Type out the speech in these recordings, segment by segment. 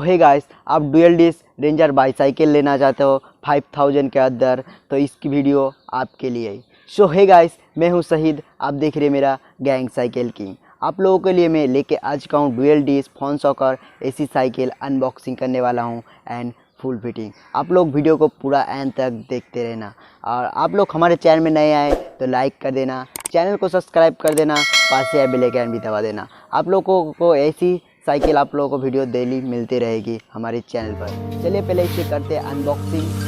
Hey guys, आप dual disc ranger bicycle लेना चाहते हो 5000 के अंदर, तो इसकी वीडियो आपके लिए है। हे गाइस, मैं हूं शहीद, आप देख रहे मेरा गैंग साइकिल किंग। आप लोगों के लिए मैं लेके आ चुका हूं डुअल डिस्क फोन सॉकर ऐसी साइकिल अनबॉक्सिंग करने वाला हूं एंड फुल फिटिंग। आप लोग वीडियो को पूरा एंड तक देखते रहना, और आप लोग हमारे चैनल में नए आए तो लाइक कर देना, चैनल को सब्सक्राइब कर देना, पास से बेल आइकन भी दबा देना। आप लोगों को ऐसी साइकिल आप लोगों को वीडियो डेली मिलती रहेगी हमारे चैनल पर। चलिए पहले इसे करते हैं अनबॉक्सिंग।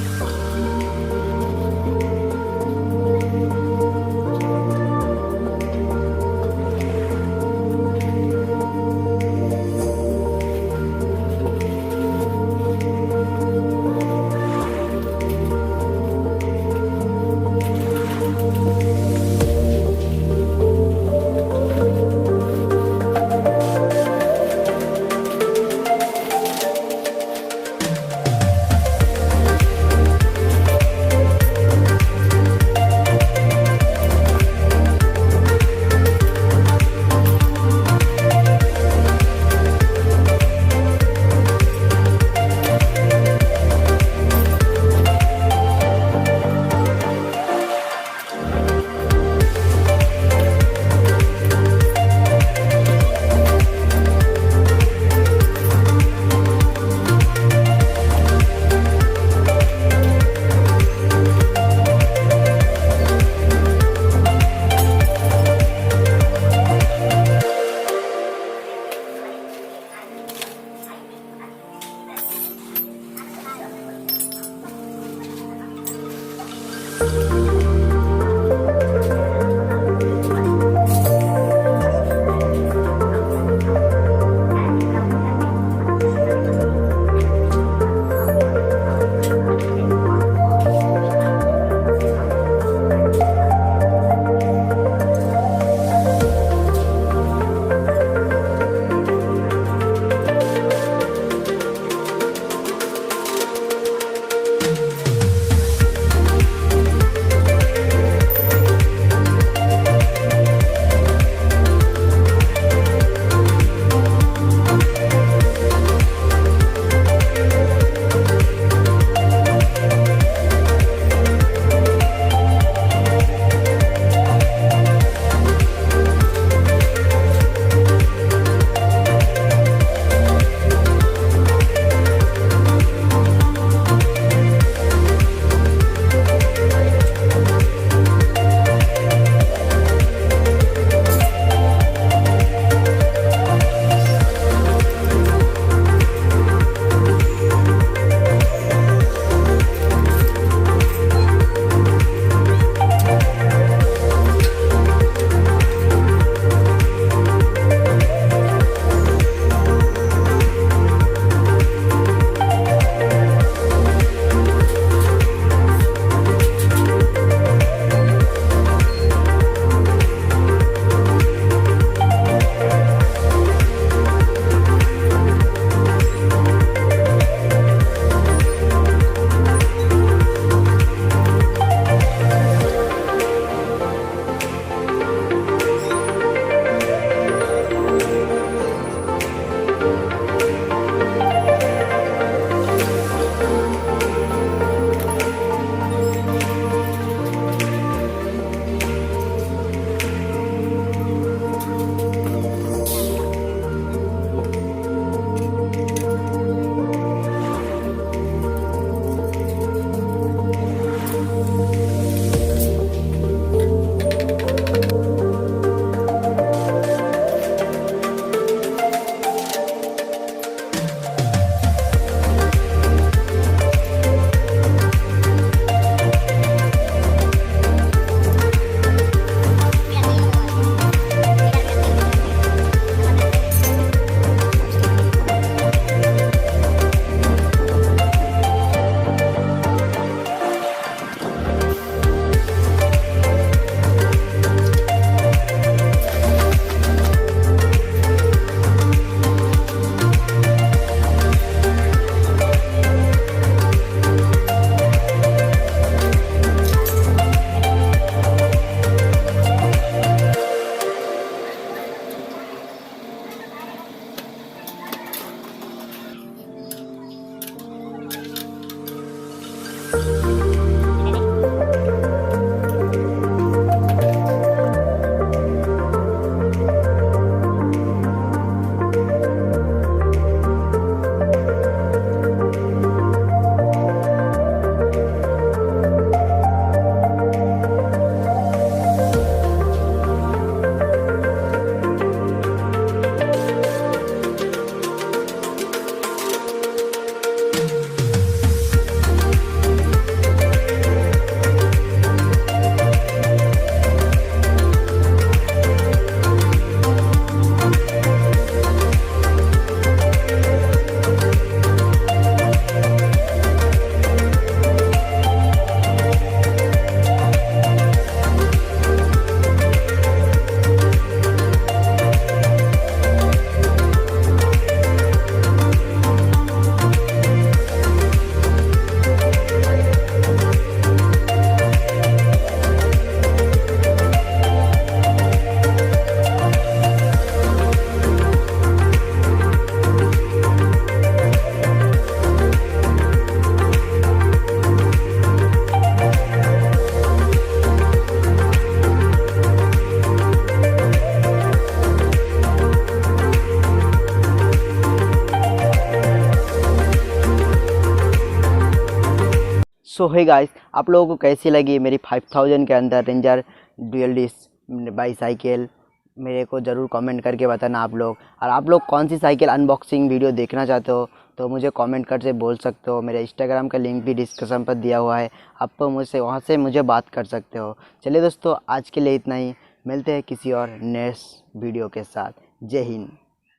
सो है गाइस, आप लोगों को कैसी लगी मेरी 5000 के अंदर रेंजर डुअल डिस्क बाईसाइकिल, मेरे को ज़रूर कमेंट करके बताना आप लोग। और आप लोग कौन सी साइकिल अनबॉक्सिंग वीडियो देखना चाहते हो तो मुझे कमेंट करके बोल सकते हो। मेरे इंस्टाग्राम का लिंक भी डिस्क्रिप्शन पर दिया हुआ है, आप मुझसे वहाँ से मुझे बात कर सकते हो। चलिए दोस्तों, आज के लिए इतना ही, मिलते हैं किसी और नेक्स्ट वीडियो के साथ। जय हिंद।